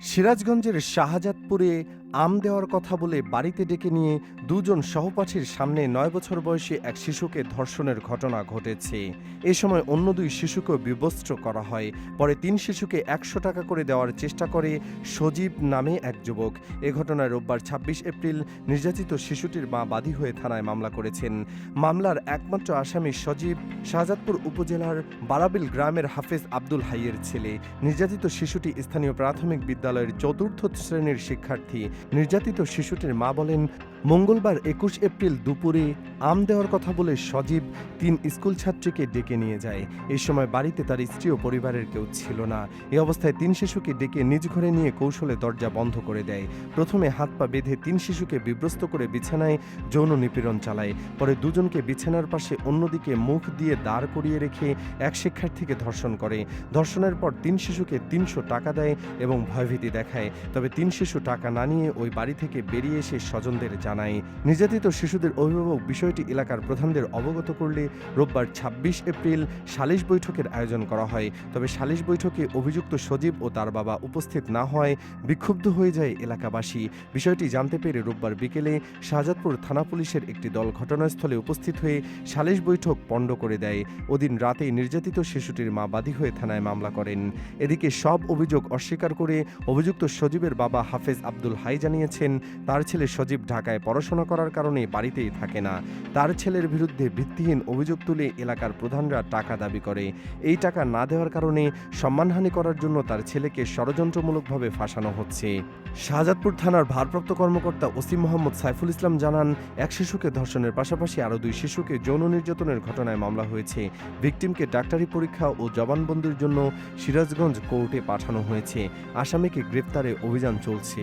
সিরাজগঞ্জের শাহজাদপুরে আম দেওয়ার কথা বলে বাড়িতে ডেকে নিয়ে দুজন সহপাঠীর সামনে ৯ বছর বয়সী এক শিশুকে ধর্ষণের ঘটনা ঘটেছে। এ সময় অন্য দুই শিশুকেও বিবস্ত্র করা হয়। পরে ৩ শিশুকে ১০০ টাকা করে দেওয়ার চেষ্টা করে সজীব নামে এক যুবক। এ ঘটনায় রোববার ২৬ এপ্রিল নির্যাতিত শিশুটির মা বাদী হয়ে থানায় মামলা করেছেন। মামলার একমাত্র আসামি সজীব শাহজাদপুর উপজেলার বারাবিল গ্রামের হাফেজ আব্দুল হাইয়ের ছেলে। নির্যাতিত শিশুটি স্থানীয় প্রাথমিক বিদ্যালয়ের ৪র্থ শ্রেণীর শিক্ষার্থী। নির্যাতিত শিশুটির মা বলেন, মঙ্গলবার ২১ এপ্রিল দুপুরে আম দেওয়ার কথা বলে সজীব ৩ স্কুল ছাত্রীকে ডেকে নিয়ে যায়। এই সময় বাড়িতে তার স্ত্রী ও পরিবারের কেউ ছিল না। এই অবস্থায় ৩ শিশুকে ডেকে নিজ ঘরে নিয়ে কৌশলে দরজা বন্ধ করে দেয়। প্রথমে হাত পা বেঁধে ৩ শিশুকে বিব্রস্ত করে বিছানায় যৌন নিপীড়ন চালায়। পরে দুজনকে বিছানার পাশে অন্যদিকে মুখ দিয়ে দাঁড় করিয়ে রেখে এক শিক্ষার্থীকে ধর্ষণ করে। ধর্ষণের পর ৩ শিশুকে ৩০০ টাকা দেয় এবং ভয়ভীতি দেখায়। তবে ৩ শিশু টাকা না নিয়ে ওই বাড়ি থেকে বেরিয়ে এসে স্বজনদের জানায়। নির্যাতিত শিশুদের অভিভাবক বিষয়টি এলাকার প্রধানদের অবগত করলে রোববার ২৬ এপ্রিল সালিশ বৈঠকের আয়োজন করা হয়। তবে সালিশ বৈঠকে অভিযুক্ত সজীব ও তার বাবা উপস্থিত না হওয়ায় বিক্ষুব্ধ হয়ে যায় এলাকাবাসী। বিষয়টি জানতে পেরে রোববার বিকেলে শাহজাদপুর থানা পুলিশের একটি দল ঘটনাস্থলে উপস্থিত হয়ে সালিশ বৈঠক পণ্ড করে দেয়। ওদিন রাতেই নির্যাতিত শিশুটির মা বাদী হয়ে থানায় মামলা করেন। এদিকে সব অভিযোগ অস্বীকার করে অভিযুক্ত সজীবের বাবা হাফেজ আব্দুল হাই জানিয়েছেন, তার ছেলে সজীব ঢাকায় পড়াশোনা করার কারণে বাড়িতেই থাকে না। তার ছেলের বিরুদ্ধে ভিত্তিহীন অভিযোগ তুলে এলাকার প্রধানরা টাকা দাবি করে। এই টাকা না দেওয়ার কারণে সম্মানহানি করার জন্য তার ছেলেকে ষড়যন্ত্রমূলকভাবে ফাঁসানো হচ্ছে। শাহজাদপুর থানার ভারপ্রাপ্ত কর্মকর্তা ওসি মোহাম্মদ সাইফুল ইসলাম জানান, এক শিশুকে ধর্ষণের পাশাপাশি আরও ২ শিশুকে যৌন নির্যাতনের ঘটনায় মামলা হয়েছে। ভিকটিমকে ডাক্তারি পরীক্ষা ও জবানবন্দির জন্য সিরাজগঞ্জ কোর্টে পাঠানো হয়েছে। আসামিকে গ্রেপ্তারে অভিযান চলছে।